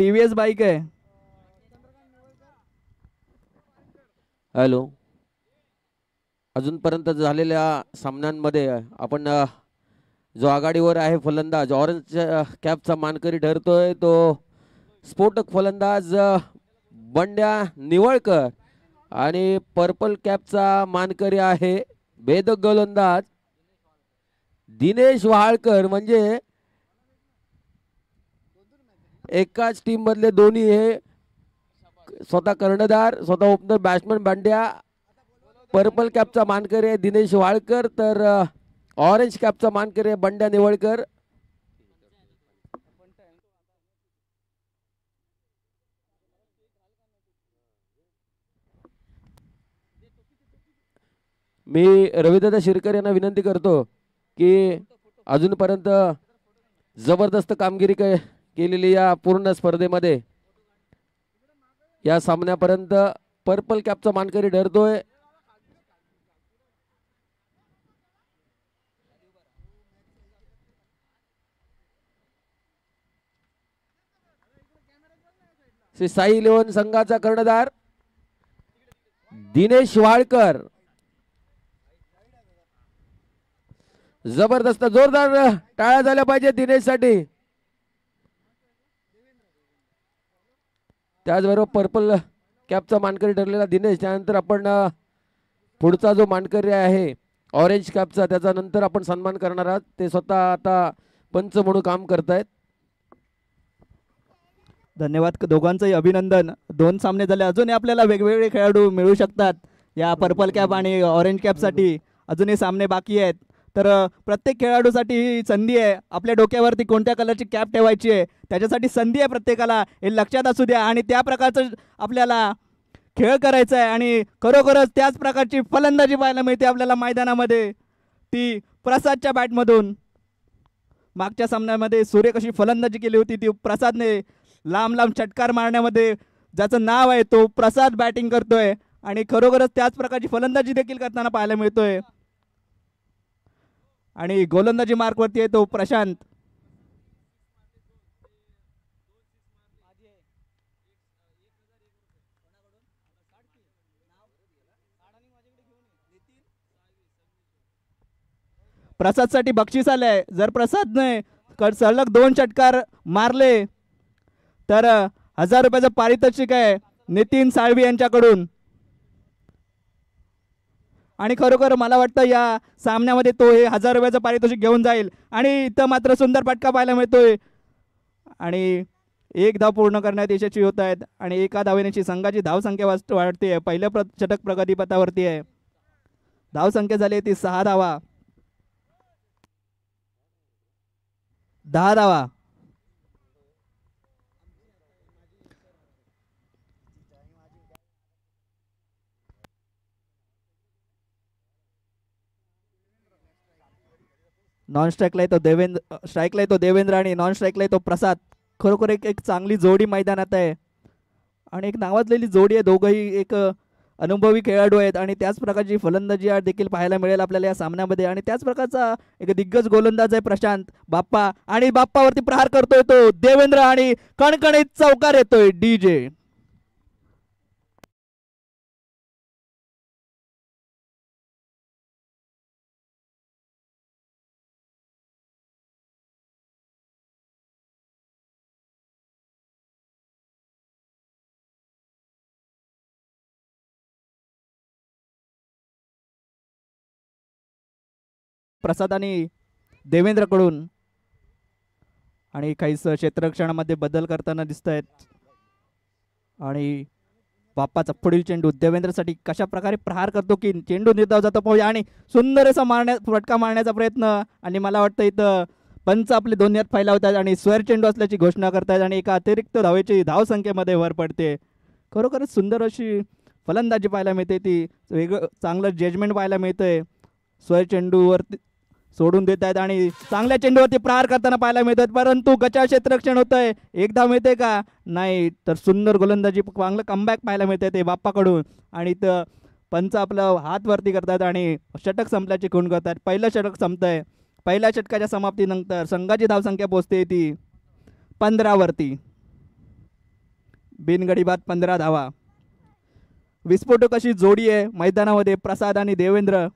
TVS bike आहे. Hello, अजूनपर्यंत झालेल्या सामन्यांमध्ये आपण जो आघाडीवर आहे फलंदाज ऑरेंज कॅपचा मानकरी ठरतोय तो स्फोटक फलंदाज बंड्या निवळकर आणि पर्पल कॅपचा मानकरी आहे भेदक गोलंदाज दिनेश वहाळकर. म्हणजे एकाच टीम मधले दोन्ही हे स्वतः कर्णधार स्वतः ओपनर बॅट्समन बंड्या. पर्पल कॅपचा मानकरी आहे दिनेश वाळकर तर ऑरेंज कॅपचा मानकरी आहे बंड्या निवळकर. मी रविदादा शिरकर यांना विनंती करतो की अजूनपर्यंत जबरदस्त कामगिरी केलेली या पूर्ण स्पर्धेमध्ये या सामन्यापर्यंत पर्पल कॅपचा मानकरी ठरतोय श्री साई इलेव्हन संघाचा कर्णधार दिनेश वाळकर. जबरदस्त जोरदार टाळ्या झाल्या पाहिजे दिनेश साठी. त्याचबरोबर पर्पल कॅपचा मानकरी ठरलेला दिनेश. त्यानंतर आपण पुढचा जो मानकरी आहे ऑरेंज कॅपचा त्याचा नंतर आपण सन्मान करणार आहात. ते स्वतः आता पंच म्हणून काम करतायत. धन्यवाद दोघांचंही अभिनंदन. 2 सामने झाले. अजूनही आपल्याला वेगवेगळे खेळाडू मिळू शकतात या पर्पल कॅप आणि ऑरेंज कॅपसाठी. अजूनही सामने बाकी आहेत. तर प्रत्येक खेळाडूसाठी ही संधी आहे. आपल्या डोक्यावरती कोणत्या कलरची कॅप ठेवायची आहे त्याच्यासाठी संधी आहे प्रत्येकाला. हे लक्षात असू द्या. आणि त्या प्रकारचं आपल्याला खेळ करायचा आहे आणि खरोखरच त्याच प्रकारची फलंदाजी पाहायला मिळते आपल्याला मैदानामध्ये. ती प्रसादच्या बॅटमधून. मागच्या सामन्यामध्ये सूर्य कशी फलंदाजी केली होती ती प्रसादने लांब लांब षटकार मारण्यामध्ये ज्याचं नाव आहे तो प्रसाद बॅटिंग करतोय आणि खरोखरच त्याच प्रकारची फलंदाजी देखील करताना पाहायला मिळतोय. आणि गोलंदाजी मार्कवरती आहे तो प्रशांत. प्रसादसाठी बक्षीस आलंय. जर प्रसादने सलग 2 षटकार मारले तर 1000 रुपयाचं पारितोषिक आहे नितीन साळवी यांच्याकडून. आणि खरोखर मला वाटतं या सामन्यामध्ये तो हे 1000 रुपयाचं पारितोषिक घेऊन जाईल. आणि इथं मात्र सुंदर फटका पाहायला मिळतोय आणि 1 धाव पूर्ण करण्यात यशस्वी होत आहेत आणि एका धावेची संघाची धावसंख्या वाढते. पहिल्या षटक प्रगतीपथावरती आहे. धावसंख्या झाली ती 6 धावा. 10 धावा. नॉन स्ट्राईकला येतो देवेंद्र. स्ट्राईकला येतो देवेंद्र आणि नॉन स्ट्राईकला येतो प्रसाद. खरोखर एक चांगली जोडी मैदानात आहे आणि एक नावाजलेली जोडी आहे. दोघंही एक अनुभवी खेळाडू आहेत आणि त्याच प्रकारची फलंदाजी देखील पाहायला मिळेल आपल्याला या सामन्यामध्ये. आणि त्याच प्रकारचा एक दिग्गज गोलंदाज आहे प्रशांत बाप्पा. आणि बाप्पावरती प्रहार करतोय तो देवेंद्र आणि कणकणीत चौकार येतोय DJ. प्रसाद आणि देवेंद्रकडून. आणि काही क्षेत्ररक्षणामध्ये बदल करताना दिसत आहेत. आणि बाप्पाचा पुढील चेंडू देवेंद्रसाठी कशा प्रकारे प्रहार करतो की चेंडू निर्धाव जातो पाहूया. आणि सुंदर असा फटका मारण्याचा प्रयत्न. आणि मला वाटतं इथं पंच आपले दोन्ही हात फैलावतात आणि स्वर चेंडू असल्याची घोषणा करतात आणि एका अतिरिक्त धावेची धावसंख्येमध्ये भर पडते. खरोखरच सुंदर अशी फलंदाजी पाहायला मिळते. ती वेगळं चांगलं जजमेंट पाहायला मिळतंय. स्वर चेंडूवरती सोडून देत आहेत आणि चांगल्या चेंडूवरती प्रहार करताना पाहायला मिळतात. परंतु गचाळ क्षेत्ररक्षण होत आहे. एक धाव मिळते का नाही. तर सुंदर गोलंदाजी चांगलं कमबॅक पाहायला मिळते ते बाप्पाकडून. आणि तर पंच आपलं हात वरती करतात आणि षटक संपल्याची खूण करतात. पहिलं षटक संपतंय. पहिल्या षटकाच्या समाप्तीनंतर संघाची धावसंख्या पोहोचते ती 15 वरती. बिनगडी बाद 15 धावा. विस्फोटक अशी जोडी आहे मैदानामध्ये प्रसाद आणि देवेंद्र.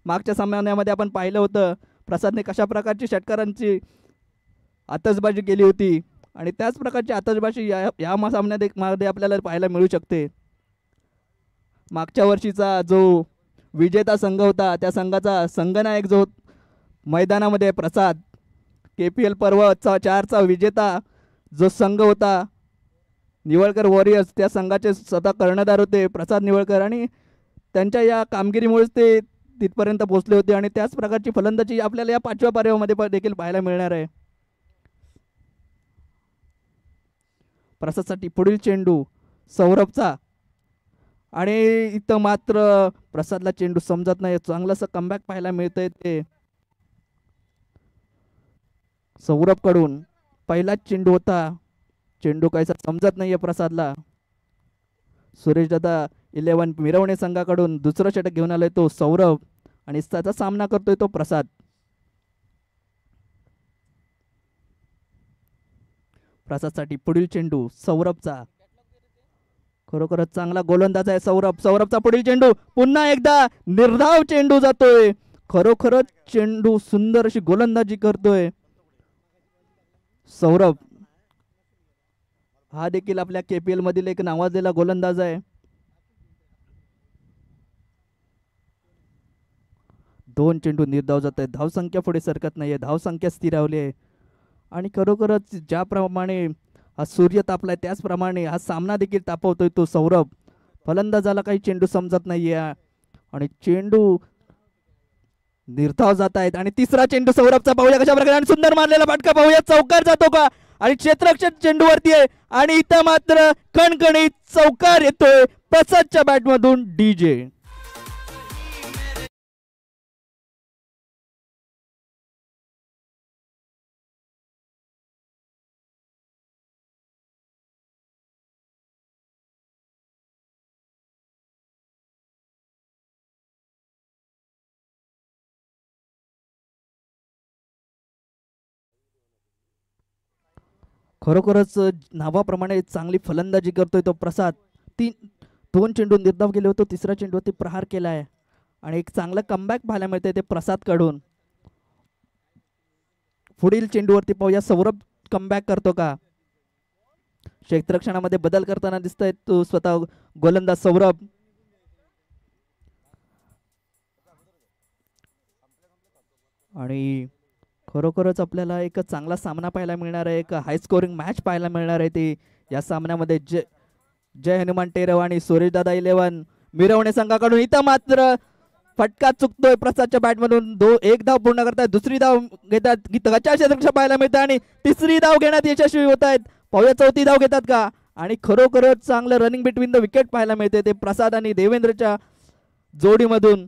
मागच्या सामन्यामध्ये आपण पाहिलं होतं प्रसादने कशा प्रकारची षटकारांची आतषबाजी केली होती आणि त्याच प्रकारची आतषबाजी या सामन्यामध्ये आपल्याला पाहायला मिळू शकते. मागच्या वर्षीचा जो विजेता संघ होता त्या संघाचा संघनायक जो मैदानामध्ये प्रसाद, KPL पर्व 4चा विजेता जो संघ होता निवळकर वॉरियर्स, त्या संघाचे स्वतः कर्णधार होते प्रसाद निवळकर आणि त्यांच्या या कामगिरीमुळेच ते तिथपर्यंत पोहोचले होते आणि त्याच प्रकारची फलंदाजी आपल्याला या 5व्या पर्वामध्ये देखील पाहायला मिळणार आहे. प्रसादसाठी पुढील चेंडू सौरभचा आणि इथं मात्र प्रसादला चेंडू समजत नाही. चांगलंसं कमबॅक पाहायला मिळतंय ते सौरभ कडून. पहिलाच चेंडू होता, चेंडू काहीसा समजत नाहीये प्रसादला. सुरेश दादा 11 मिरवणे संघाकडून दुसरं षटक घेऊन आलाय तो सौरभ आणि त्याचा सामना करतोय तो प्रसाद. प्रसादसाठी पुढील चेंडू सौरभचा. खरोखरच चांगला गोलंदाज आहे सौरभ. सौरभचा पुढील चेंडू पुन्हा एकदा निर्धाव चेंडू जातोय. खरोखरच चेंडू सुंदर अशी गोलंदाजी करतोय सौरभ. हा देखील आपल्या KPL मधील एक नावाजलेला गोलंदाज आहे. 2 चेंडू निर्धाव जात आहे. धावसंख्या पुढे सरकत नाहीये, धावसंख्या स्थिरावली आहे आणि खरोखरच ज्याप्रमाणे हा सूर्य तापलाय त्याचप्रमाणे हा सामना देखील तापवतोय तो सौरभ. फलंदाजाला काही चेंडू समजत नाहीये आणि चेंडू निर्धाव जात आहेत आणि तिसरा चेंडू सौरभचा पाहूया कशा प्रकारे. सुंदर मारलेला फटका पाहूया, चौकार जातो का आणि क्षेत्ररक्षक चेंडूवरती आहे आणि इथं मात्र कणकणीत चौकार येतोय प्रसादच्या बॅटमधून DJ. खरोखरच नावाप्रमाणे चांगली फलंदाजी करतोय तो प्रसाद. 2 चेंडू निर्धाव केले होते, तिसरा चेंडूवरती प्रहार केला आहे आणि एक चांगलं कमबॅक पाहायला मिळतंय ते प्रसाद कडून. पुढील चेंडूवरती पाहूया सौरभ कमबॅक करतो का. क्षेत्ररक्षणामध्ये बदल करताना दिसतोय तो स्वतः गोलंदाज सौरभ. आणि खरोखरच आपल्याला एक चांगला सामना पाहायला मिळणार आहे, एक हाय स्कोरिंग मॅच पाहायला मिळणार आहे ती या सामन्यामध्ये. जय हनुमान टेरव आणि सुरेश दादा 11 मिरवणे संघाकडून. इथं मात्र फटका चुकतोय प्रसादच्या बॅटमधून. 1 धाव पूर्ण करतात, दुसरी धाव घेतात, क्षेत्ररक्षण पाहायला मिळतं आणि तिसरी धाव घेण्यात यशस्वी होत आहेत. पाहूया चौथी धाव घेतात का. आणि खरोखरच चांगलं रनिंग बिटवीन द विकेट पाहायला मिळते ते प्रसाद आणि देवेंद्रच्या जोडीमधून.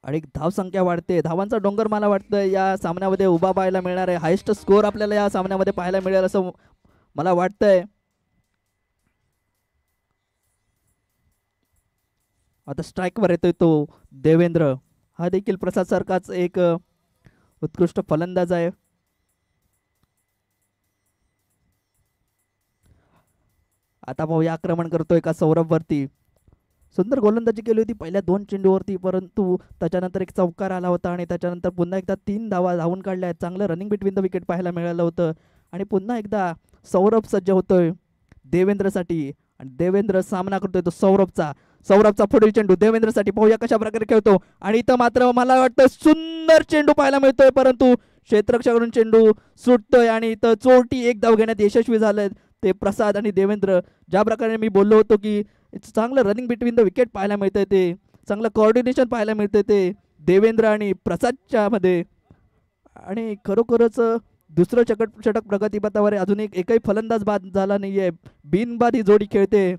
आणि धावसंख्या वाढते, धावांचा डोंगर मला वाटतं या सामन्यामध्ये उभा पाहायला मिळणार आहे. हायेस्ट स्कोर आपल्याला या सामन्यामध्ये पाहायला मिळेल असं मला वाटतंय. आता स्ट्राईकवर येतोय तो देवेंद्र. हा देखील प्रसाद सारखाच एक उत्कृष्ट फलंदाज आहे. आता पाहूया आक्रमण करतोय का सौरभ वरती. सुंदर गोलंदाजी केली होती पहिल्या 2 चेंडूवरती, परंतु त्याच्यानंतर एक चौकार आला होता आणि त्याच्यानंतर पुन्हा एकदा 3 धावा धावून काढल्या. चांगलं रनिंग बिटवीन द विकेट पाहायला मिळालं होतं आणि पुन्हा एकदा सौरभ सज्ज होतोय देवेंद्रसाठी आणि देवेंद्र सामना करतोय तो सौरभचा. सौरभचा पुढील चेंडू देवेंद्रसाठी. पाहूया कशा प्रकारे खेळतो आणि इथं मात्र मला वाटतं सुंदर चेंडू पाहायला मिळतोय, परंतु क्षेत्ररक्षकाकडून चेंडू सुटतोय आणि इथं चोरटी 1 धाव घेण्यात यशस्वी झाले ते प्रसाद आणि देवेंद्र. ज्या प्रकारे मी बोललो होतो की चांगलं रनिंग बिटवीन द विकेट पाहायला मिळतंय, ते चांगलं कोऑर्डिनेशन पाहायला मिळतंय ते देवेंद्र आणि प्रसादच्या मध्ये. आणि खरोखरच दुसरं षटक प्रगतीपथावर आहे. अजून एकही फलंदाज बाद झाला नाहीये, बिनबाद ही जोडी खेळते.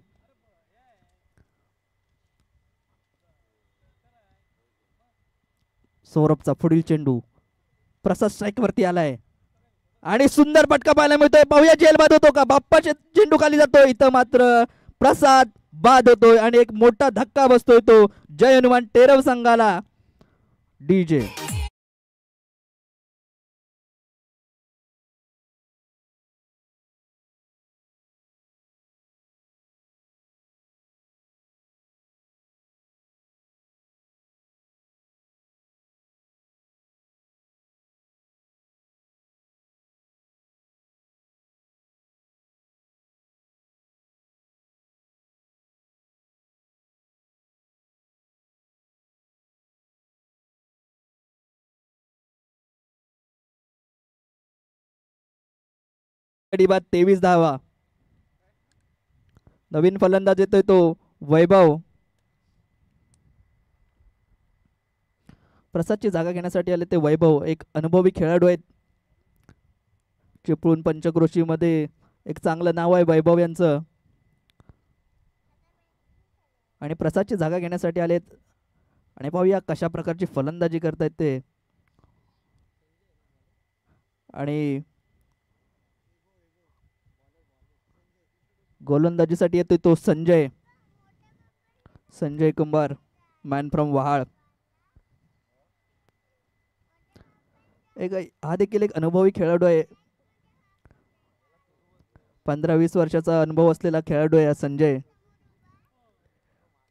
सौरभचा पुढील चेंडू प्रसाद स्ट्राईक वरती आलाय आणि सुंदर फटका पाहायला मिळतोय. पाहूया झेल बाद होतो का. बाप्पाचे चेंडू खाली जातो, इथं मात्र प्रसाद बाद होतोय आणि एक मोठा धक्का बसतोय तो जय हनुमान टेरव संघाला. DJ गडी बाद 23 धावा. नवीन फलंदाज येतोय तो वैभव. प्रसादची जागा घेण्यासाठी आले ते वैभव, एक अनुभवी खेळाडू आहेत. चिपळूण पंचक्रोशी मध्ये एक चांगलं नाव आहे वैभव यांचं. आणि प्रसादची जागा घेण्यासाठी आलेत. आणि पाहूया कशा प्रकारची फलंदाजी करतायत ते. आणि गोलंदाजीसाठी येतोय तो संजय कुंभार, मॅन फ्रॉम वहाळ. हा देखील एक अनुभवी खेळाडू आहे. 15-20 वर्षाचा अनुभव असलेला खेळाडू आहे संजय.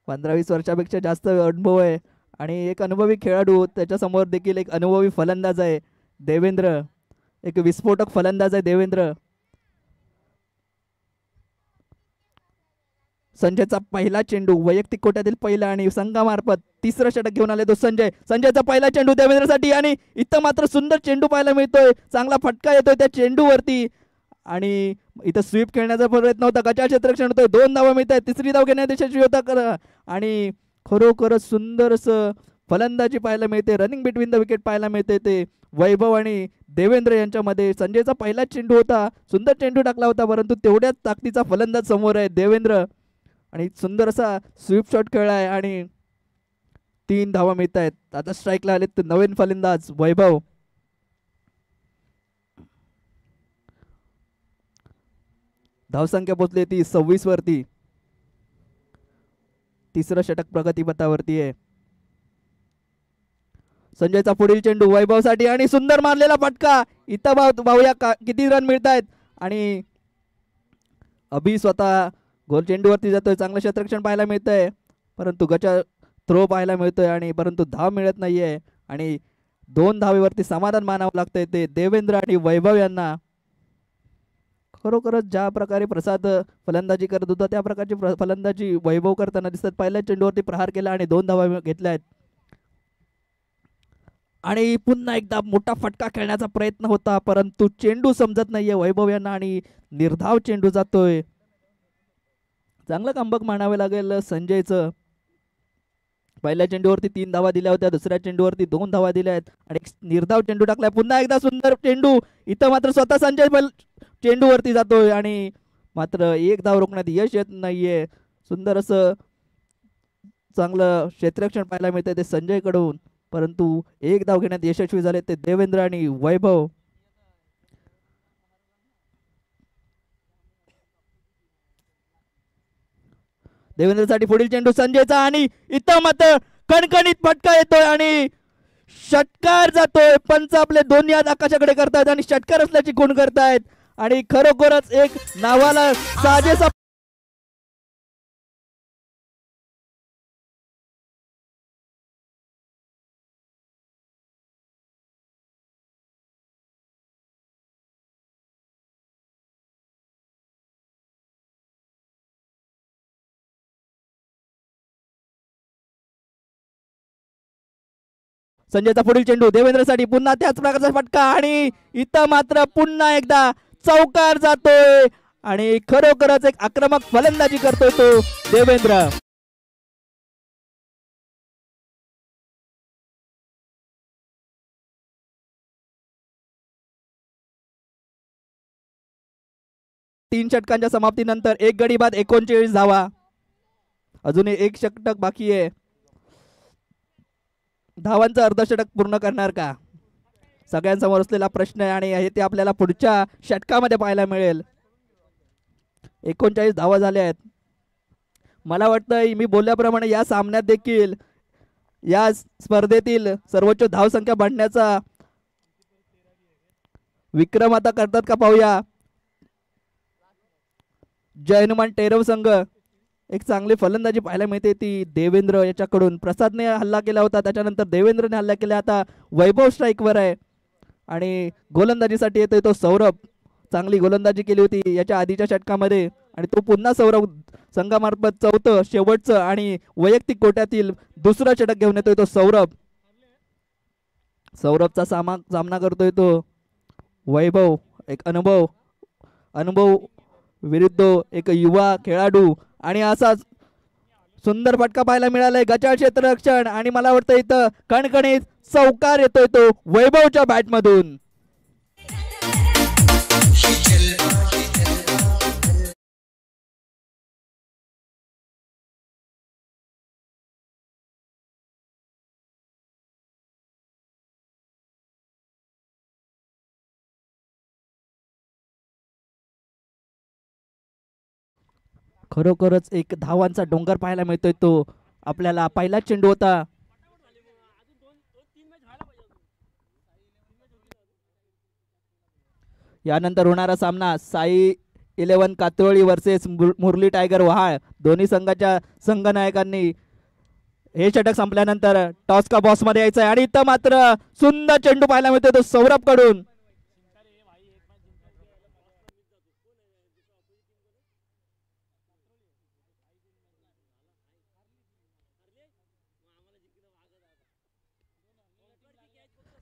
15-20 वर्षापेक्षा जास्त अनुभव आहे. आणि एक अनुभवी खेळाडू, त्याच्यासमोर देखील एक अनुभवी फलंदाज आहे देवेंद्र. एक विस्फोटक फलंदाज आहे देवेंद्र. संजयचा पहिला चेंडू वैयक्तिक कोट्यातील पहिला आणि संघामार्फत तिसरं षटक घेऊन आले तो संजयचा पहिला चेंडू देवेंद्रसाठी. आणि इथं मात्र सुंदर चेंडू पाहायला मिळतोय. चांगला फटका येतोय त्या चेंडूवरती. आणि इथं स्वीप खेळण्याचा प्रयत्न होता. गचाळ क्षेत्ररक्षण होतोय. 2 धावा मिळत आहेत. तिसरी धाव घेण्यात यशस्वी होता. आणि खरोखरच सुंदर असं फलंदाजी पाहायला मिळते. रनिंग बिटवीन द विकेट पाहायला मिळते ते वैभव आणि देवेंद्र यांच्यामध्ये. संजयचा पहिला चेंडू होता. सुंदर चेंडू टाकला होता. परंतु तेवढ्याच ताकदीचा फलंदाज समोर आहे देवेंद्र. आणि सुंदर असा स्वीप शॉट खेळलाय. आणि 3 धावा मिळत आहेत. आता स्ट्राईकला आले ते नवीन फलंदाज वैभव. धावसंख्या पोहोचली ती 26 वरती. तिसरं षटक प्रगतीपथावरती आहे. संजयचा पुढील चेंडू वैभवसाठी आणि सुंदर मारलेला फटका. इथं भाऊया किती रन मिळत आहेत. आणि अभि स्वतः गोल चेंडूवरती जातोय. चांगलं क्षेत्ररक्षण पाहायला मिळतंय. परंतु गचा थ्रो पाहायला मिळतोय. आणि परंतु धाव मिळत नाहीये. आणि 2 धावेवरती समाधान मानावं लागतंय ते देवेंद्र आणि वैभव यांना. खरोखरच ज्या प्रकारे प्रसाद फलंदाजी करत होता त्या प्रकारची फलंदाजी वैभव करताना दिसतात. पहिल्या चेंडूवरती प्रहार केला आणि 2 धावा घेतल्या आहेत. आणि पुन्हा एकदा मोठा फटका खेळण्याचा प्रयत्न होता. परंतु चेंडू समजत नाहीये वैभव यांना. आणि निर्धाव चेंडू जातोय. चांगलं कमबॅक मानावे लागेल संजयचं. पहिल्या चेंडूवरती 3 धावा दिल्या होत्या. दुसऱ्या चेंडूवरती 2 धावा दिल्या आहेत. आणि निर्धाव चेंडू टाकलाय. पुन्हा एकदा सुंदर चेंडू. इथं मात्र स्वतः संजय चेंडूवरती जातोय. आणि मात्र 1 धाव रोखण्यात यश येत नाहीये. सुंदर असं चांगलं क्षेत्ररक्षण पाहायला मिळतंय ते संजय कडून. परंतु 1 धाव घेण्यात यशस्वी झाले ते देवेंद्र आणि वैभव. देवेंद्रसाठी पुढील चेंडू संजयचा. आणि इथं मात्र कणकणीत फटका येतोय आणि षटकार जातोय. पंच आपले दोन्ही हात आकाशाकडे करतायत आणि षटकार असल्याची खूण करतायत. आणि खरोखरच एक नावाला साजेसा संजयचा पुढील चेंडू देवेंद्रसाठी. पुन्हा त्याच प्रकारचा फटका. आणि इथं मात्र पुन्हा एकदा चौकार जातोय. आणि खरोखरच एक आक्रमक फलंदाजी करतोय तो देवेंद्र. तीन षटकांच्या समाप्तीनंतर 1 गडी बाद 39 धावा. अजूनही 1 षटक बाकी आहे. धावांचं अर्धशतक पूर्ण करणार का, सगळ्यांसमोर असलेला प्रश्न आहे. आणि हे ते आपल्याला पुढच्या षटकामध्ये पाहायला मिळेल. 39 धावा झाल्या आहेत. मला वाटतं मी बोलल्याप्रमाणे या सामन्यात देखील या स्पर्धेतील सर्वोच्च धावसंख्या बांधण्याचा विक्रम आता करतात का पाहूया. जय हनुमान टेरव संघ. एक चांगली फलंदाजी पाहायला मिळते ती देवेंद्र याच्याकडून. प्रसादने हल्ला केला होता, त्याच्यानंतर देवेंद्रने हल्ला केला. आता वैभव स्ट्राईकवर आहे. आणि गोलंदाजीसाठी येतोय तो सौरभ. चांगली गोलंदाजी केली होती याच्या आधीच्या षटकामध्ये. आणि तो पुन्हा सौरभ संघामार्फत चौथं शेवटचं आणि वैयक्तिक कोट्यातील दुसरं षटक घेऊन येतोय तो सौरभ. सौरभचा सामना करतोय तो वैभव. एक अनुभव विरुद्ध एक युवा खेळाडू आणि असा सुंदर फटका पाहायला मिळालाय गचाळ क्षेत्ररक्षण आणि मला वाटतं इथं कणकणीत चौकार येतोय तो वैभवच्या बॅटमधून. खरोखरच एक धावांचा डोंगर पाहायला मिळतोय तो आपल्याला. पहिला चेंडू होता यानंतर होणारा सामना साई 11 कातोळी वर्सेस मुरली टायगर वहाळ. दोन्ही संघाच्या संघनायकांनी हे षटक संपल्यानंतर टॉस का बॉस मध्ये यायचं आहे आणि इथं मात्र सुंदर चेंडू पाहायला मिळतोय तो सौरभ कडून.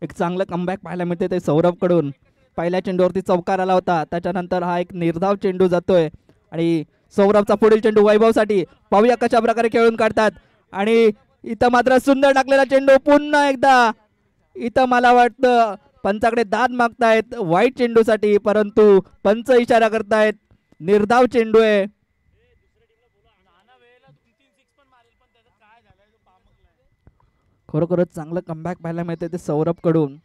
एक चांगलं कमबॅक पाहायला मिळते ते सौरभ कडून. पहिल्या चेंडूवरती चौकार आला होता त्याच्यानंतर हा एक निर्धाव चेंडू जातोय आणि सौरभचा पुढील चेंडू वैभवसाठी. पाहूया कशा प्रकारे खेळून काढतात आणि इथं मात्र सुंदर टाकलेला चेंडू पुन्हा एकदा. इथं मला वाटतं पंचाकडे दाद मागतायत वाईट चेंडूसाठी परंतु पंच इशारा करतायत निर्धाव चेंडू आहे. खरोखरच चांगलं कमबॅक पाहायला मिळते ते सौरभ कडून.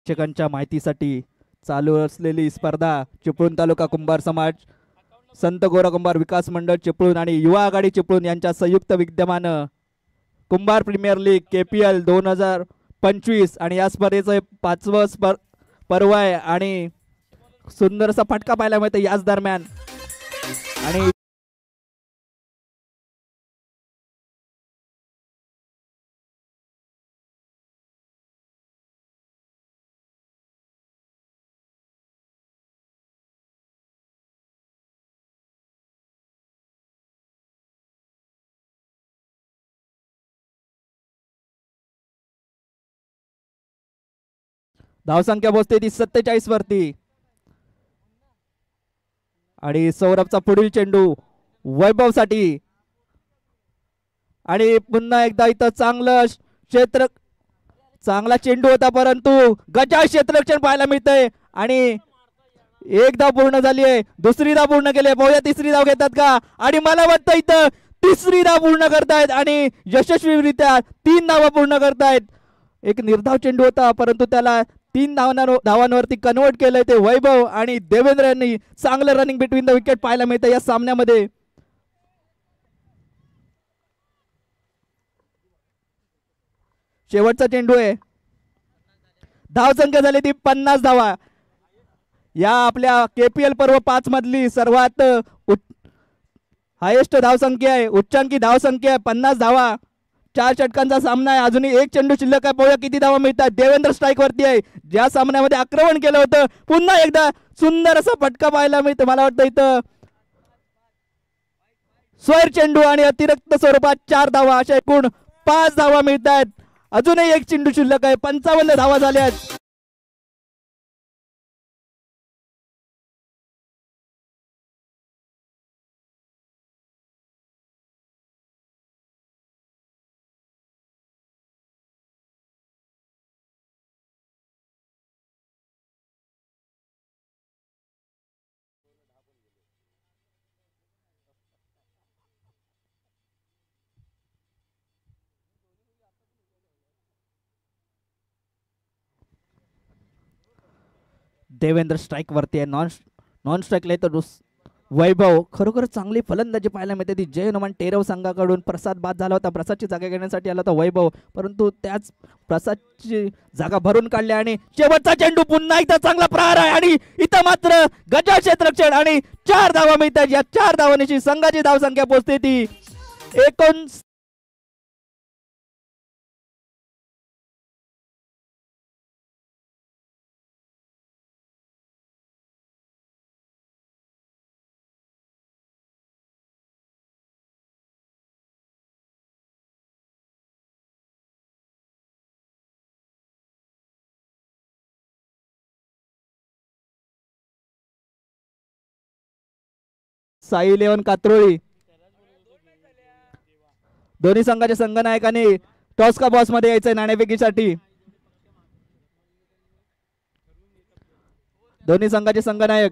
प्रेक्षकांच्या माहितीसाठी चालू असलेली स्पर्धा चिपळूण तालुका कुंभार समाज, संत गोरा कुंभार विकास मंडळ चिपळूण आणि युवा आघाडी चिपळूण यांच्या संयुक्त विद्यमानं कुंभार प्रीमियर लीग KPL 2025 आणि या स्पर्धेचं 5वं पर्व आहे आणि सुंदरसा फटका पाहायला मिळतो याच दरम्यान. आणि धावसंख्या पोहोचते ती 47 वरती आणि सौरभचा पुढील चेंडू वैभवसाठी आणि पुन्हा एकदा इथं चांगला चेंडू होता परंतु गजाळ क्षेत्ररक्षण पाहायला मिळतंय आणि एक धाव पूर्ण झाली आहे. दुसरी धाव पूर्ण केली. पाहूया तिसरी धाव घेतात का आणि मला वाटतं इथं तिसरी धाव पूर्ण करतायत आणि यशस्वीरित्या 3 धावा पूर्ण करतायत. एक निर्धाव चेंडू होता परंतु त्याला 3 धावांवरती कन्वर्ट केलंय ते वैभव आणि देवेंद्र यांनी. चांगलं रनिंग बिटवीन द विकेट पाहायला मिळतं या सामन्यामध्ये. शेवटचा चेंडू आहे. धावसंख्या झाली ती 50 धावा. या आपल्या KPL पर्व 5 मधली सर्वात हायेस्ट धावसंख्या आहे. उच्चांकी धावसंख्या 50 धावा. 4 षटकांचा सामना आहे. अजूनही एक चेंडू शिल्लक आहे. पाहूया किती धावा मिळतात. देवेंद्र स्ट्राईक वरती आहे. ज्या सामन्यामध्ये आक्रमण केलं होतं पुन्हा एकदा सुंदर असा फटका पाहायला मिळतो. मला वाटतं इथं स्वैर चेंडू आणि अतिरिक्त स्वरूपात 4 धावा अशा एकूण 5 धावा मिळतात. अजूनही एक चेंडू शिल्लक आहे. 55 धावा झाल्यात. देवेंद्र स्ट्राईक वरती आहे. नॉन स्ट्राईकला तर वैभव. खरोखर चांगली फलंदाजी पाहायला मिळते ती. जय हनुमान टेरव संघाकडून प्रसाद बाद झाला होता. प्रसादची जागा घेण्यासाठी आला होता वैभव परंतु त्याच प्रसादची जागा भरून काढली आणि शेवटचा चेंडू पुन्हा एकदा चांगला प्रहार आहे आणि इथं मात्र गजाळ क्षेत्ररक्षण आणि 4 धावा मिळतात. या 4 धावांची संघाची धावसंख्या पोहोचते ती 19 साई इलेव्हन कात्रोळी. दोन्ही संघाच्या संघनायकांनी टॉस का बॉस मध्ये यायचंय नाणेफेकीसाठी. दोन्ही संघाचे संघनायक.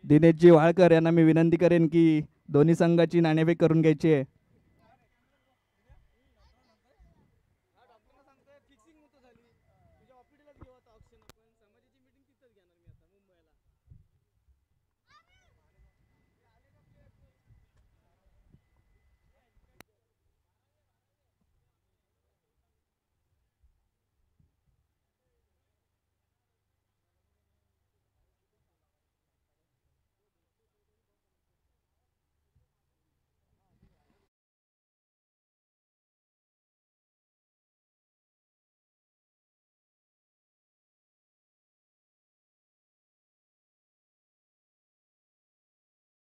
दिनेशजी वाळकर यांना मी विनंती करेन की दोन्ही संघाची नाणेफेक करून घ्यायची आहे.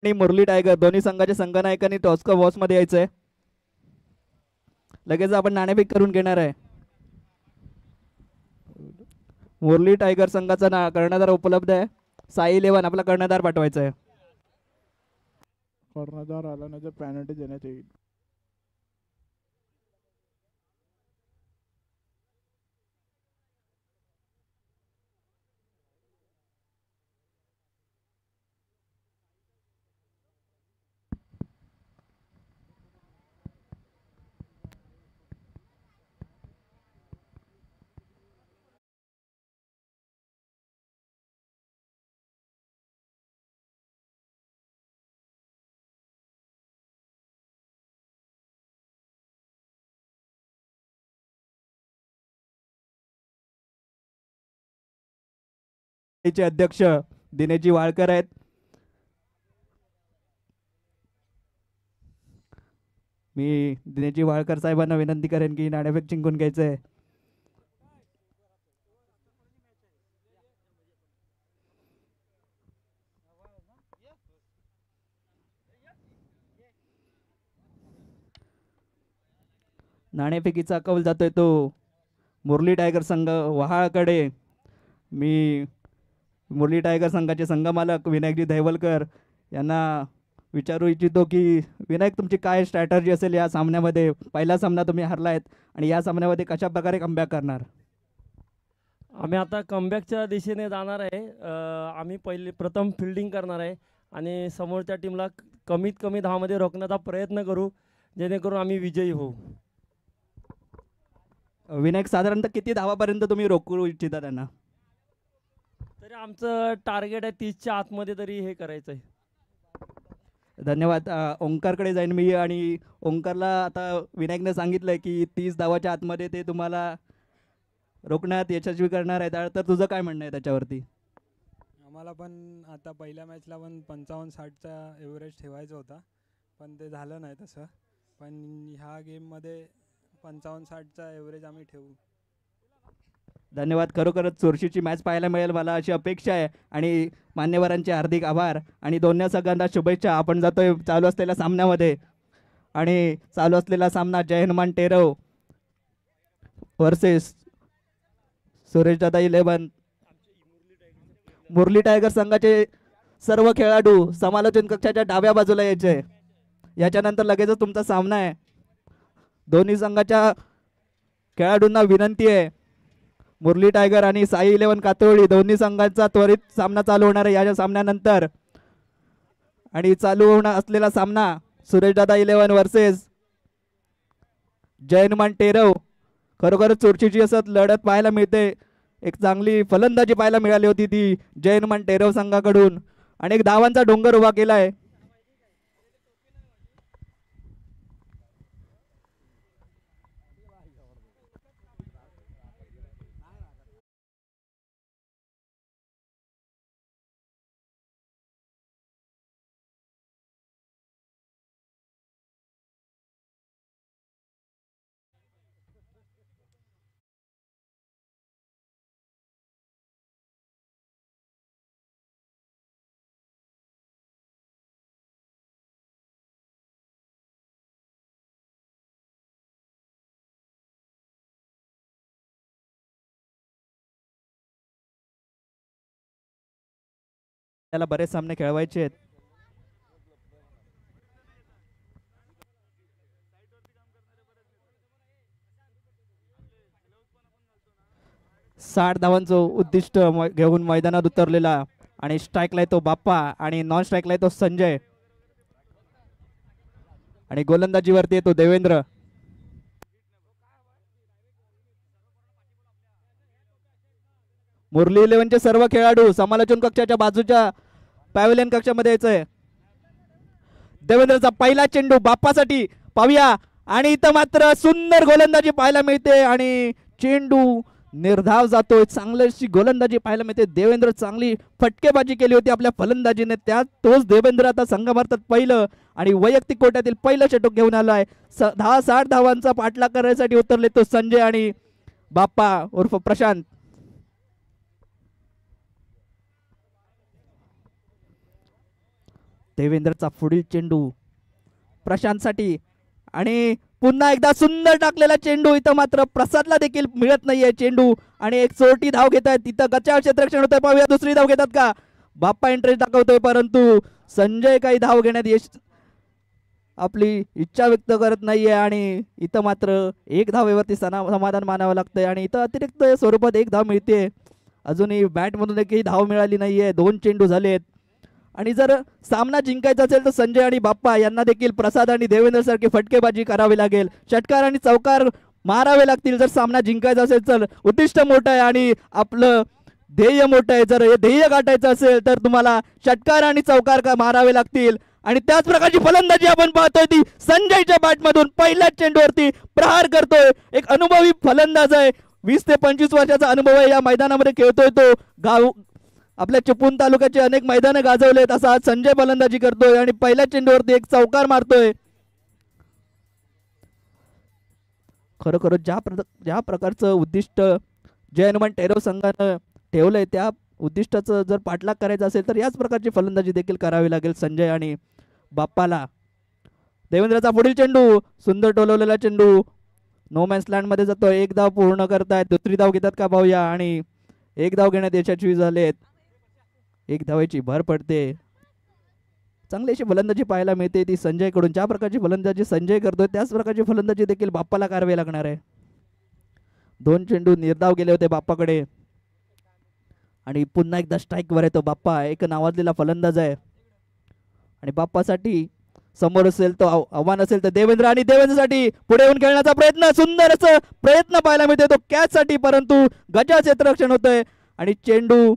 आणि मुरली टायगर दोन्ही संघाच्या संघनायकांनी टॉस का बॉस मध्ये यायचंय. लगेच आपण नाणेफेक करून घेणार आहे. मुरली टायगर संघाचा कर्णधार उपलब्ध आहे. साई इलेव्हन आपला कर्णधार पाठवायचा आहे. कर्णधार आला नाही तर पॅनल्टी देण्यात येईल. चे अध्यक्ष दिनेशजी वाळकर आहेत. मी दिनेशजी वाळकर साहेबांना विनंती करेन की नाणेफेक जिंकून घ्यायचंय. नाणेफेकीचा कौल जातोय तो मुरली टायगर संघ वहाळकडे. मी मुरली टायगर संघाचे संघमालक विनायकजी दहिवलकर यांना विचारू इच्छितो की विनायक तुमची काय स्ट्रॅटर्जी असेल या सामन्यामध्ये. पहिला सामना तुम्ही हरलायत आणि या सामन्यामध्ये कशा प्रकारे कमबॅक करणार. आम्ही आता कमबॅकच्या दिशेने जाणार आहे. आम्ही प्रथम फिल्डिंग करणार आहे आणि समोरच्या टीमला कमीत कमी धावामध्ये रोखण्याचा प्रयत्न करू जेणेकरून आम्ही विजयी होऊ. विनायक साधारणतः किती धावापर्यंत तुम्ही रोखू इच्छिता त्यांना. तरी आमचं टार्गेट आहे 30च्या आतमध्ये तरी हे करायचं आहे. धन्यवाद. ओंकारकडे जाईन मी आणि ओंकारला आता विनायकने सांगितलंय की 30 धावाच्या आतमध्ये ते तुम्हाला रोखण्यात यशस्वी करणार आहेत. तर तुझं काय म्हणणं आहे त्याच्यावरती. आम्हाला पण आता पहिल्या मॅचला पण 55-60चा एव्हरेज ठेवायचा होता पण ते झालं नाही तसं. पण ह्या गेममध्ये 55-60चा एव्हरेज आम्ही ठेवू. धन्यवाद. खरोखरच चोरशीची मॅच पाहायला मिळेल मला अशी अपेक्षा आहे आणि मान्यवरांचे हार्दिक आभार आणि दोन्ही संघांना शुभेच्छा. आपण जातोय चालू असलेल्या सामन्यामध्ये आणि चालू असलेला सामना जय Hanuman टेरव versus Suresh Dada eleven. Murli tiger संघाचे सर्व खेळाडू समालोचन कक्षाच्या डाव्या बाजूला यायचे. याच्यानंतर लगेचच तुमचा सामना आहे. दोन्ही संघाच्या खेळाडूंना विनंती आहे. मुरली टायगर आणि साई इलेव्हन कातोळी दोन्ही संघांचा त्वरित सामना चालू होणार आहे या सामन्यानंतर. आणि चालू होणार असलेला सामना सुरेशदादा इलेव्हन वर्सेस जय हनुमान टेरव. खरोखरच चोरशीची असत लढत पाहायला मिळते. एक चांगली फलंदाजी पाहायला मिळाली होती ती जय हनुमान टेरव संघाकडून. अनेक धावांचा डोंगर उभा केलाय. त्याला बरेच सामने खेळवायचे आहेत. साठ धावांचं उद्दिष्ट घेऊन मैदानात उतरलेला आणि स्ट्राईकला येतो बाप्पा आणि नॉन स्ट्राईकला येतो संजय आणि गोलंदाजीवरती येतो देवेंद्र. मुरली 11चे सर्व खेळाडू समालोचन कक्षाच्या बाजूच्या पॅव्हलियन कक्षामध्ये यायचंय. देवेंद्रचा पहिला चेंडू बाप्पासाठी पाहूया आणि इथं मात्र सुंदर गोलंदाजी पाहायला मिळते आणि चेंडू निर्धाव जातोय. चांगलीशी गोलंदाजी पाहायला मिळते. देवेंद्र चांगली फटकेबाजी केली होती आपल्या फलंदाजीने. त्यात तोच देवेंद्र आता संघ भारतात पहिलं आणि वैयक्तिक कोट्यातील पहिलं षटक घेऊन आलाय. 10-60 धावांचा पाठलाग करण्यासाठी उतरले तो संजय आणि बाप्पा उर्फ प्रशांत. देवेंद्रचा पुढील चेंडू प्रशांतसाठी आणि पुन्हा एकदा सुंदर टाकलेला चेंडू. इथं मात्र प्रसादला देखील मिळत नाहीये चेंडू आणि एक चोरटी धाव घेत आहेत. तिथं गचाळ क्षेत्ररक्षण होतंय. पाहूया दुसरी धाव घेतात का. बाप्पा इंटरेस्ट दाखवतोय परंतु संजय काही धाव घेण्यात यश आपली इच्छा व्यक्त करत नाहीये आणि इथं मात्र एक धावेवरती समाधान मानावं लागतंय आणि इथं अतिरिक्त स्वरूपात एक धाव मिळते. अजूनही बॅटमधून एकही धाव मिळाली नाहीये. 2 चेंडू झालेत आणि जर सामना जिंकायचा असेल तर संजय आणि बाप्पा यांना देखील प्रसाद आणि देवेंद्र सारखी फटकेबाजी करावी लागेल. षटकार आणि चौकार मारावे लागतील जर सामना जिंकायचा असेल. तर उद्दिष्ट मोठं आहे आणि आपलं ध्येय मोठं आहे. जर हे ध्येय गाठायचं असेल तर तुम्हाला षटकार आणि चौकार का मारावे लागतील आणि त्याच प्रकारची फलंदाजी आपण पाहतोय ती संजयच्या बॅटमधून पहिल्याच चेंडूवरती प्रहार करतोय. एक अनुभवी फलंदाज आहे. 20 ते 25 वर्षाचा अनुभव आहे. या मैदानामध्ये खेळतोय तो. गाव आपल्या चिपळूण तालुक्याचे अनेक मैदानं गाजवलेत. असा आज संजय फलंदाजी करतोय आणि पहिल्या चेंडूवरती एक चौकार मारतोय. खरोखर ज्या प्रकारचं उद्दिष्ट जय हनुमान टेरो संघानं ठेवलंय त्या उद्दिष्टाचं जर पाठलाग करायचा असेल तर याच प्रकारची फलंदाजी देखील करावी लागेल संजय आणि बाप्पाला. देवेंद्रचा पुढील चेंडू सुंदर टोलवलेला चेंडू नो मॅन्स लँड मध्ये जातोय. एक धाव पूर्ण करतायत. दुसरी धाव घेतात का पाहूया आणि एक धाव घेण्यात यशस्वी झालेत. एक धावेची भर पडते. चांगली अशी फलंदाजी पाहायला मिळते ती संजयकडून. ज्या प्रकारची फलंदाजी संजय करतोय त्याच प्रकारची फलंदाजी देखील बाप्पाला करावी लागणार आहे. 2 चेंडू निर्धाव गेले होते बाप्पाकडे आणि पुन्हा एकदा स्ट्राईकवर येतो बाप्पा. एक नावाजलेला फलंदाज आहे आणि बाप्पासाठी समोर असेल तो आव्हान असेल तर देवेंद्र आणि देवेंद्रसाठी पुढे येऊन खेळण्याचा प्रयत्न. सुंदर असं प्रयत्न पाहायला मिळते तो कॅच साठी परंतु गजा क्षेत्ररक्षण होतंय आणि चेंडू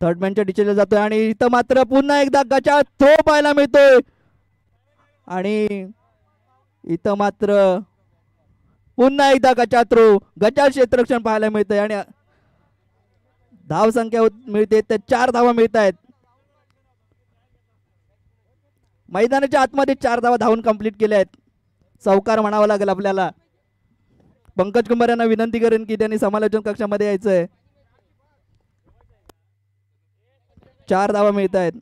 थर्ड मॅनच्या दिशेला जातोय आणि इथं मात्र पुन्हा एकदा गजा थ्रो पाहायला मिळतोय आणि इथं मात्र पुन्हा एकदा गजा थ्रो गजा क्षेत्ररक्षण पाहायला मिळतंय आणि धाव संख्या मिळते तर 4 धावा मिळत आहेत. मैदानाच्या आतमध्ये 4 धावा धावून कंप्लीट केल्या आहेत. चौकार म्हणावा लागेल आपल्याला. पंकज कुमार यांना विनंती करेन की त्यांनी समालोचन कक्षामध्ये यायचंय. 4 धावा मिळत आहेत.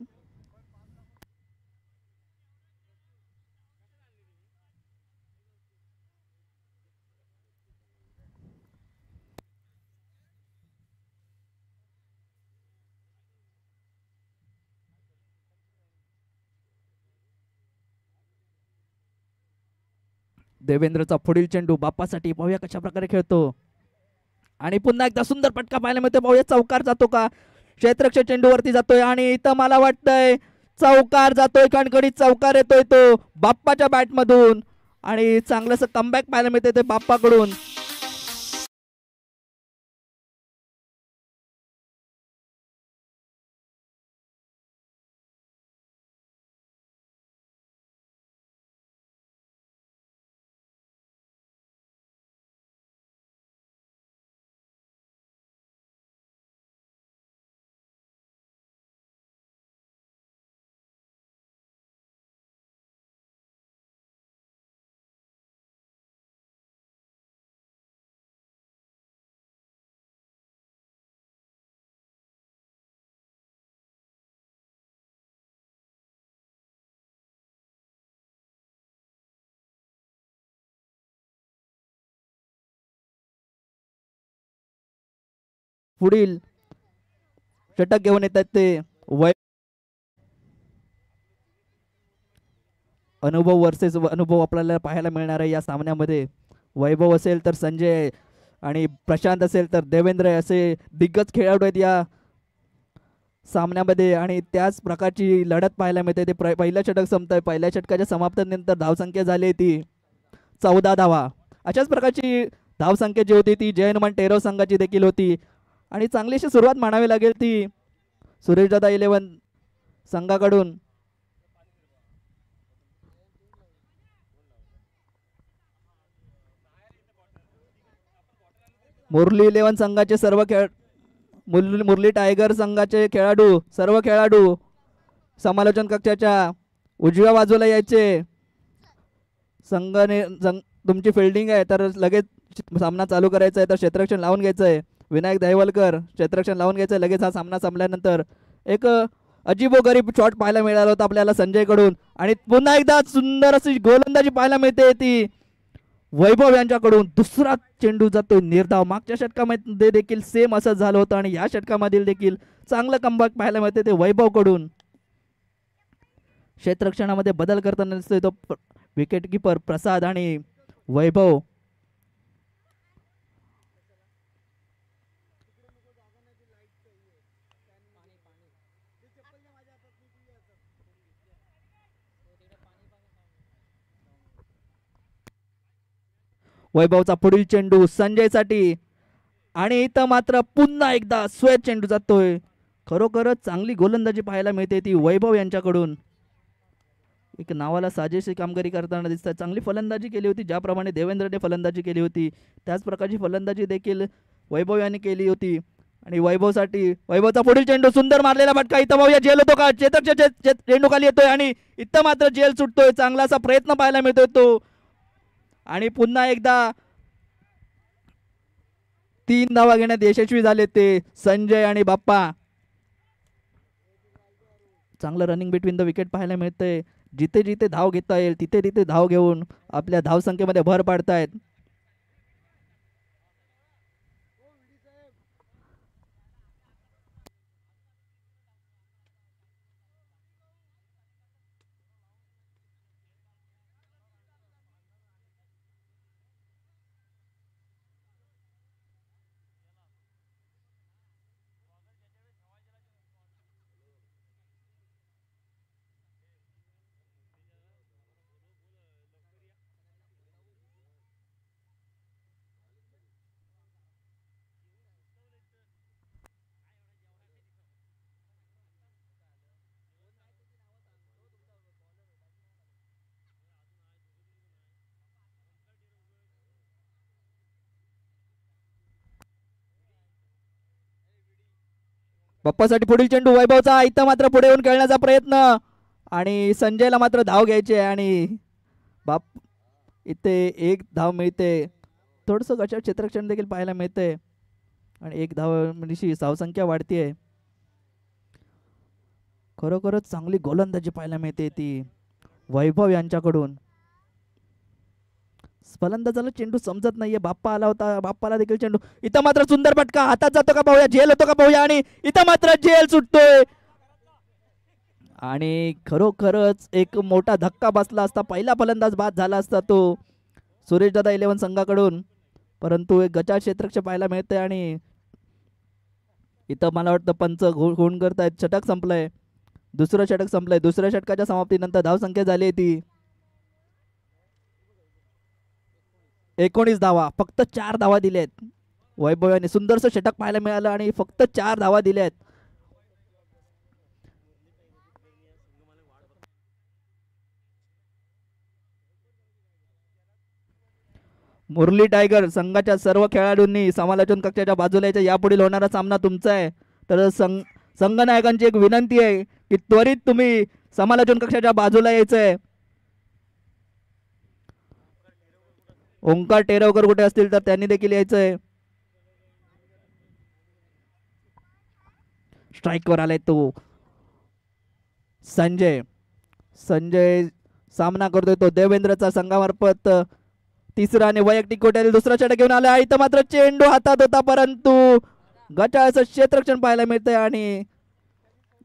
देवेंद्रचा पुढील चेंडू बाप्पासाठी. पाहूया कशा प्रकारे खेळतो आणि पुन्हा एकदा सुंदर पटका पाहायला मिळतो. पाहूया चौकार जातो का. क्षेत्ररक्षक चेंडूवरती जातोय आणि इथं मला वाटतंय चौकार जातोय. कणकडीत चौकार येतोय तो बाप्पाच्या बॅटमधून आणि चांगलंसं कमबॅक पाहायला मिळते ते बाप्पाकडून. पुढील षटक घेऊन येतात ते अनुभव वर्सेस अनुभव आपल्याला पाहायला मिळणार आहे या सामन्यामध्ये. वैभव असेल तर संजय आणि प्रशांत असेल तर देवेंद्र असे दिग्गज खेळाडू आहेत या सामन्यामध्ये आणि त्याच प्रकारची लढत पाहायला मिळते. ते पहिलं षटक संपतंय. पहिल्या षटकाच्या समाप्तीनंतर धावसंख्या झाली ती 14 धावा. अशाच प्रकारची धावसंख्या जी होती ती जय हनुमान टेरो संघाची देखील होती आणि चांगलीशी सुरुवात म्हणावी लागेल ती सुरेशदादा 11 संघाकडून. मुरली 11 संघाचे सर्व मुरली टायगर संघाचे सर्व खेळाडू समालोचन कक्षाच्या उजव्या बाजूला यायचे. तुमची फिल्डिंग आहे तर लगेच सामना चालू करायचा आहे तर क्षेत्ररक्षण लावून घ्यायचं आहे. विनायक दहिवलकर क्षेत्ररक्षण लावून घ्यायचं आहे. लगेच हा सामना संपल्यानंतर एक अजीबोगरीब शॉट पाहायला मिळाला होता आपल्याला संजयकडून आणि पुन्हा एकदा सुंदर अशी गोलंदाजी पाहायला मिळते ती वैभव यांच्याकडून. दुसरा चेंडू जातोय निर्धाव. मागच्या षटकामध्ये देखील सेम असं झालं होतं आणि या षटकामधील देखील चांगलं कमबॅक पाहायला मिळते ते वैभवकडून. क्षेत्ररक्षणामध्ये बदल करताना दिसतोय तो विकेट किपर प्रसाद आणि वैभव. वैभवचा पुढील चेंडू संजयसाठी आणि इथं मात्र पुन्हा एकदा स्वेत चेंडू जातोय. खरोखरच चांगली गोलंदाजी पाहायला मिळते ती वैभव यांच्याकडून. एक नावाला साजेशी कामगिरी करताना दिसतात. चांगली फलंदाजी केली होती. ज्याप्रमाणे देवेंद्रने फलंदाजी केली होती त्याच प्रकारची फलंदाजी देखील वैभव यांनी केली होती आणि वैभवचा पुढील चेंडू सुंदर मारलेला फटका. इथं पाहूया झेल होतो का. चेतकच्या चेंडू खाली येतोय आणि इथं मात्र झेल सुटतोय. चांगला असा प्रयत्न पाहायला मिळतोय तो आणि पुन्हा एकदा 3 धावा घेण्यात यशस्वी झाले ते संजय आणि बाप्पा. चांगलं रनिंग बिटवीन द विकेट पाहायला मिळतंय. जिथे जिथे धाव घेता येईल तिथे तिथे धाव घेऊन आपल्या धावसंख्येमध्ये भर पाडतायत. बाप्पासाठी पुढील चेंडू वैभवचा. इथं मात्र पुढे येऊन खेळण्याचा प्रयत्न आणि संजयला मात्र धाव घ्यायची आहे आणि इथे 1 धाव मिळते. थोडंसं गटार क्षेत्ररक्षण देखील पाहायला मिळते आणि 1 धाव म्हणजे धावसंख्या वाढतीये. खरोखरच चांगली गोलंदाजी पाहायला मिळते ती वैभव यांच्याकडून. फलंदाजाला चेंडू समजत नाहीये. बाप्पा आला होता. बाप्पाला देखील चेंडू. इथं मात्र सुंदर फटका. हातात जातो का पाहूया. झेल होतो का पाहूया आणि इथं मात्र झेल सुटतोय आणि खरोखरच एक मोठा धक्का बसला असता. पहिला फलंदाज बाद झाला असता तो सुरेशदादा 11 संघाकडून. परंतु एक गचाळ क्षेत्ररक्षण पाहायला मिळते आणि इथं मला वाटतं पंच गुण करतायत. षटक संपलंय. दुसरं षटक संपलंय. दुसऱ्या षटकाच्या समाप्तीनंतर धावसंख्या झाली ती 19 धावा. फक्त 4 धावा दिल्यात वैभव यांनी. सुंदरसं षटक पाहायला मिळालं आणि फक्त 4 धावा दिल्यात. मुरली टायगर संघाच्या सर्व खेळाडूंनी समालोचन कक्षाच्या बाजूला यायचं. यापुढील होणारा सामना तुमचा आहे तर संघनायकांची एक विनंती आहे की त्वरित तुम्ही समालोचन कक्षाच्या बाजूला यायचंय. ओंकार टेरवकर कुठे असतील तर त्यांनी देखील यायचंय. स्ट्राईकवर आलाय तो संजय सामना करतोय तो देवेंद्रचा संघामार्फत. तिसरा आणि वैयक्तिक कोट्यातील दुसरा षटक घेऊन आला. इथं मात्र चेंडू हातात होता परंतु गटाचं क्षेत्ररक्षण पाहायला मिळतंय आणि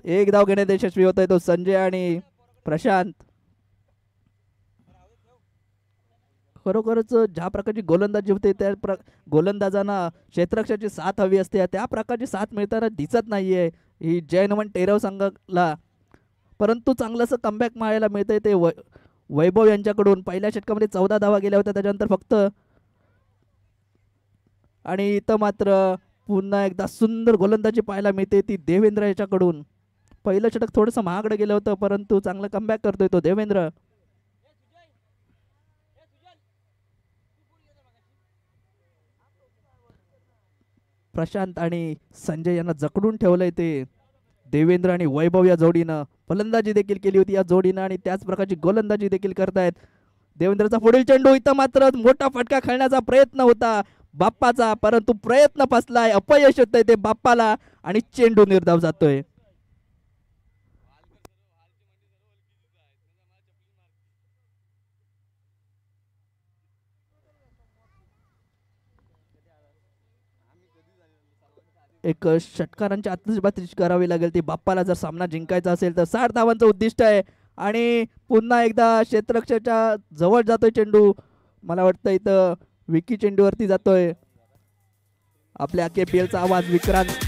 एक धाव घेण्यात यशस्वी होतोय तो संजय आणि प्रशांत. खरोखरच ज्या प्रकारची गोलंदाजी होते त्या गोलंदाजांना क्षेत्ररक्षाची साथ हवी असते, त्या प्रकारची साथ मिळताना दिसत नाहीये ही जय हनुमान टेरव संघाला. परंतु चांगलंसं कमबॅक मारायला मिळतंय ते वैभव यांच्याकडून. पहिल्या षटकामध्ये 14 धावा गेल्या होत्या, त्याच्यानंतर फक्त. आणि इथं मात्र पुन्हा एकदा सुंदर गोलंदाजी पाहायला मिळते ती देवेंद्र याच्याकडून. पहिलं षटक थोडंसं महागडं गेलं होतं, परंतु चांगलं कमबॅक करतोय तो देवेंद्र. प्रशांत आणि संजय यांना जकडून ठेवलंय ते देवेंद्र आणि वैभव या जोडीनं. फलंदाजी देखील केली होती या जोडीनं आणि त्याच प्रकारची गोलंदाजी देखील करतायत. देवेंद्रचा पुढील चेंडू, इथं मात्र मोठा फटका खेळण्याचा प्रयत्न होता बाप्पाचा, परंतु प्रयत्न फसलाय, अपयश होतंय ते बाप्पाला आणि चेंडू निर्धाव जातोय. एक षटकारांची आतिषबाजी करावी लागेल ती बाप्पाला जर सामना जिंकायचा असेल तर. 60 धावांचं उद्दिष्ट आहे आणि पुन्हा एकदा क्षेत्ररक्षाच्या जवळ जातोय चेंडू. मला वाटतं इथं विकी चेंडूवरती जातोय. आपल्या KPL चा आवाज विक्रांत.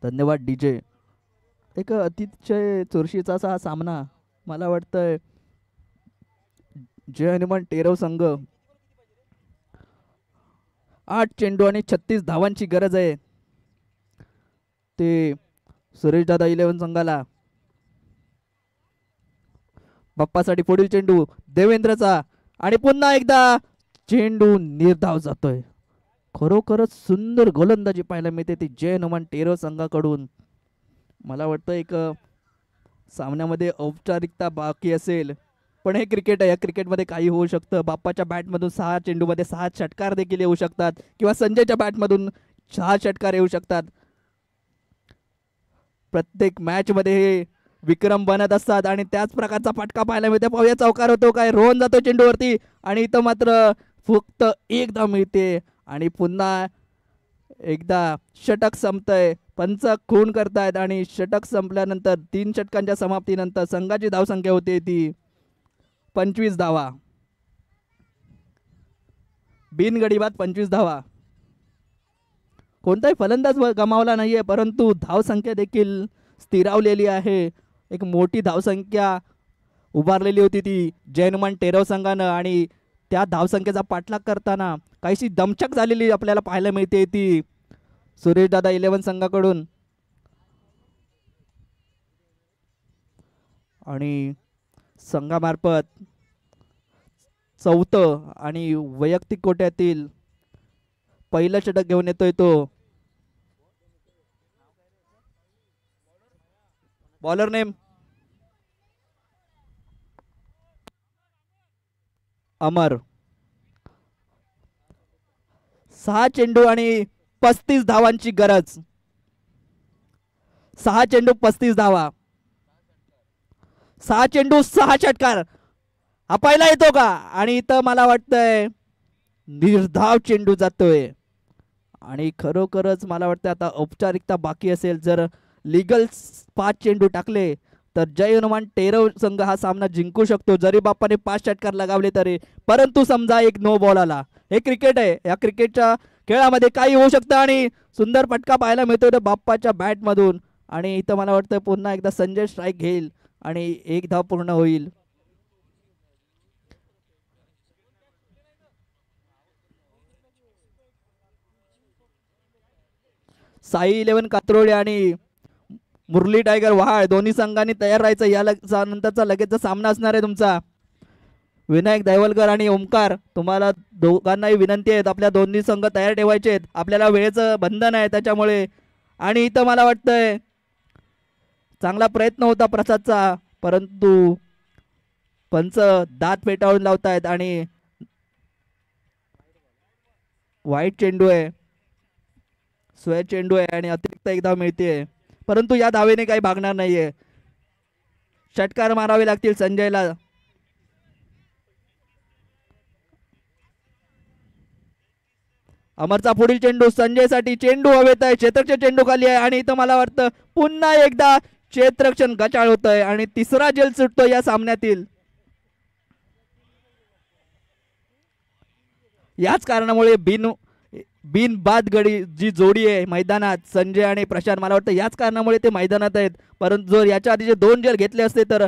धन्यवाद DJ. एक अतिशय चुरशीचा असा हा सामना. मला वाटतंय जय हनुमान टेरव संघ 8 चेंडू आणि 36 धावांची गरज आहे ते सुरेश दादा 11 संघाला. बाप्पासाठी पुढील चेंडू देवेंद्रचा आणि पुन्हा एकदा चेंडू निर्धाव जातोय. खरोखरच सुंदर गोलंदाजी पाहायला मिळते ती जय हनुमान टेरव संघाकडून. मला वाटतं एक सामन्यामध्ये औपचारिकता बाकी असेल, पण हे क्रिकेट आहे, या क्रिकेटमध्ये काही होऊ शकतं. बाप्पाच्या बॅटमधून 6 चेंडूमध्ये 6 षटकार देखील येऊ शकतात किंवा संजयच्या बॅटमधून 6 षटकार येऊ शकतात. प्रत्येक मॅचमध्ये हे विक्रम बनत असतात आणि त्याच प्रकारचा फटका पाहायला मिळते. पाहूया चौकार होतो काय. रोहन जातो चेंडूवरती आणि इथं मात्र फक्त एकदा मिळते आणि पुन्हा एकदा षटक संपतंय. पंच खून करतायत आणि षटक संपल्यानंतर 3 षटकांच्या समाप्तीनंतर संघाची धावसंख्या होते ती 25 धावा. बिनगडी बाद 25 धावा. कोणताही फलंदाज गमावला नाहीये, परंतु धावसंख्या देखील स्थिरावलेली आहे. एक मोठी धावसंख्या उभारलेली होती ती जय हनुमान टेरव संघानं आणि त्या धावसंख्येचा पाठलाग करताना काहीशी दमछक झालेली आपल्याला पाहायला मिळते ती सुरेश दादा 11 संघाकडून. आणि संघामार्फत 4थं आणि वैयक्तिक कोट्यातील पहिलं षटक घेऊन येतोय तो. बॉलर नेम अमर. 6 चेंडू आणि 35 धावांची गरज. 6 चेंडू 35 धावा. 6 चेंडू 6 षटकार. हा पहिला येतो का. आणि इथं मला वाटतंय निर्धाव चेंडू जातोय आणि खरोखरच मला वाटतं आता औपचारिकता बाकी असेल. जर लिगल 5 चेंडू टाकले तर जय हनुमान टेरव संघ हा सामना जिंकू शकतो, जरी बाप्पाने 5 षटकार लगावले तरी. परंतु समजा एक नो बॉल आला. हे क्रिकेट आहे, या क्रिकेटच्या खेळामध्ये काही होऊ शकतं आणि सुंदर फटका पाहायला मिळतोय बाप्पाच्या बॅटमधून. आणि इथं मला वाटतं पुन्हा एकदा संजय स्ट्राईक घेईल आणि 1 धाव पूर्ण होईल. साई 11 कात्रोळे आणि मुरली टायगर वहाळ दोन्ही संघांनी तयार राहायचं. या नंतरचा लगेचचा सामना असणार आहे तुमचा. विनायक दैवलकर आणि ओमकार, तुम्हाला दोघांनाही विनंती आहे आपल्या दोन्ही संघ तयार ठेवायचे आहेत. आपल्याला वेळेचं बंधन आहे त्याच्यामुळे. आणि इथं मला वाटतंय चांगला प्रयत्न होता प्रसादचा, परंतु पंच दात पेटाळून लावतायत आणि वाईट चेंडू आहे, स्वेर चेंडू आहे आणि अतिरिक्त एक धाव मिळते. परंतु या धावेने काही भागणार नाहीये. षटकार मारावे लागतील संजयला. अमरचा पुढील चेंडू संजयसाठी. चेंडू हवेत आहे, क्षेत्ररक्षण चेंडू खाली आहे आणि इथं मला वाटतं पुन्हा एकदा क्षेत्ररक्षण गचाळ होत आहे आणि तिसरा जल सुटतो या सामन्यातील. याच कारणामुळे बिनबाद गडी जी जोडी आहे मैदानात, संजय आणि प्रशांत, मला वाटतं याच कारणामुळे ते मैदानात आहेत. परंतु जर याच्या आधी जे 2 जल घेतले असते तर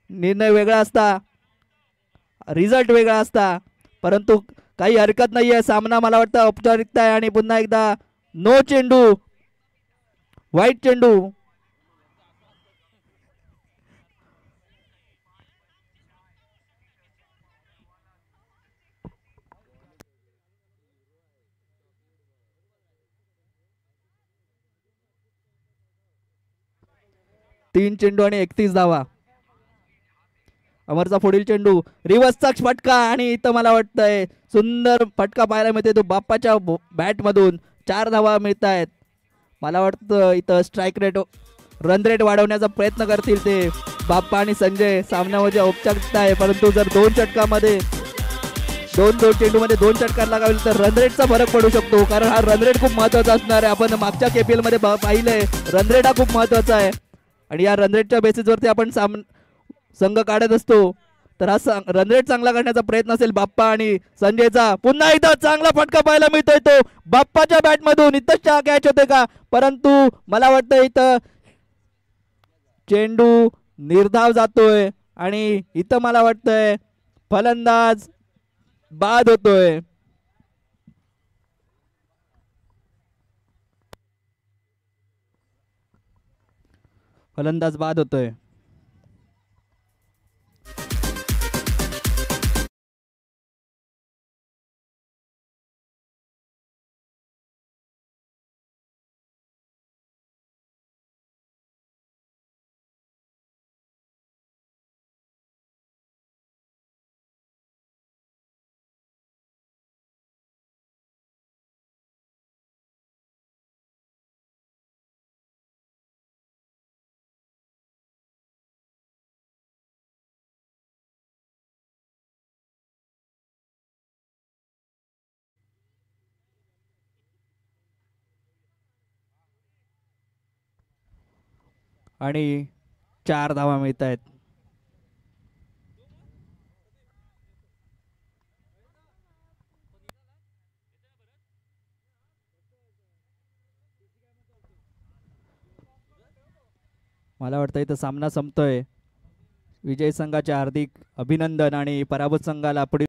निर्णय वेगळा असता, रिझल्ट वेगळा असता. परंतु काही हरकत नाहीये, सामना मला वाटतं औपचारिकता आहे आणि पुन्हा एकदा नो चेंडू, वाईट चेंडू. तीन चेंडू आणि 31 धावा. अमरचा पुढील चेंडू, रिव्हर्सचा फटका आणि इथं मला वाटतंय सुंदर फटका पाहायला मिळते तो बाप्पाच्या बॅट मधून. 4 धावा मिळत आहेत. मला वाटतं इथं स्ट्राईक रेट, रन रेट वाढवण्याचा प्रयत्न करतील ते बाप्पा आणि संजय. सामन्यामध्ये औपचारिकता आहे, परंतु जर 2 षटकामध्ये 2 चेंडूमध्ये 2 षटकार लागावेल तर रन रेटचा फरक पडू शकतो, कारण हा रन रेट खूप महत्वाचा असणार आहे. आपण मागच्या KPL मध्ये पाहिलंय रन रेट हा खूप महत्वाचा आहे आणि या रन रेटच्या बेसिसवरती आपण संघ काढत असतो. तर हा रन रेट चांगला करण्याचा प्रयत्न असेल बाप्पा आणि संजयचा. पुन्हा एकदा चांगला फटका पाहायला मिळतोय तो बाप्पाच्या बॅट मधून. इथं कॅच होते का, परंतु मला वाटतं इथं चेंडू निर्धाव जातोय आणि इथं मला वाटतंय फलंदाज बाद होतोय. फलंदाज बाद होतोय. आणि 4 धावा मिळत आहेत. मला वाटतं इथं सामना संपतोय. विजय संघाचे हार्दिक अभिनंदन आणि पराभूत संघाला पुढील